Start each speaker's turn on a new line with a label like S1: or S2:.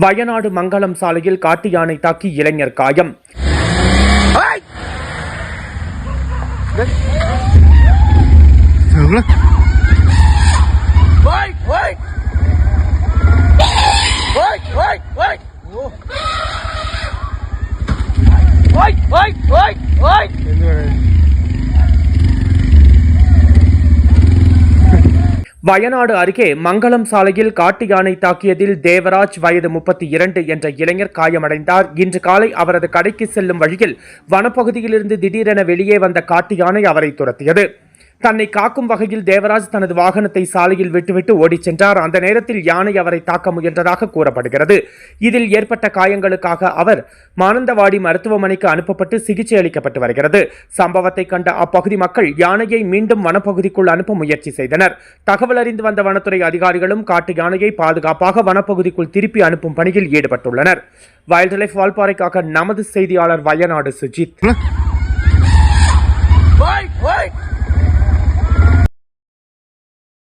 S1: வயநாடு மங்களம் சாலையில் காட்டு யானை தாக்கி இளைஞர் காயம். வயநாடு அருகே மங்களம் சாலையில் காட்டு யானை தாக்கியதில் தேவராஜ் வயது 32 என்ற இளைஞர் காயமடைந்தார். இன்று காலை அவரது கடைக்கு செல்லும் வழியில் வனப்பகுதியிலிருந்து திடீரென வெளியே வந்த காட்டு யானை அவரை துரத்தியது. தன்னை காக்கும் வகையில் தேவராஜ் தனது வாகனத்தை சாலையில் விட்டுவிட்டு ஓடிச் சென்றார். அந்த நேரத்தில் யானை அவரை தாக்க முயன்றதாக கூறப்படுகிறது. இதில் ஏற்பட்ட காயங்களுக்காக அவர் மானந்தவாடி மருத்துவமனைக்கு அனுப்பப்பட்டு சிகிச்சை அளிக்கப்பட்டு வருகிறது. சம்பவத்தை கண்ட அப்பகுதி மக்கள் யானையை மீண்டும் வனப்பகுதிக்குள் அனுப்ப முயற்சி செய்தனர். தகவல் அறிந்து வந்த வனத்துறை அதிகாரிகளும் காட்டு யானையை பாதுகாப்பாக வனப்பகுதிக்குள் திருப்பி அனுப்பும் பணியில் ஈடுபட்டுள்ளனர். வைல்ட் லைஃப் வால்பாறைக்காக நமது செய்தியாளர் வயநாடு சுஜித்.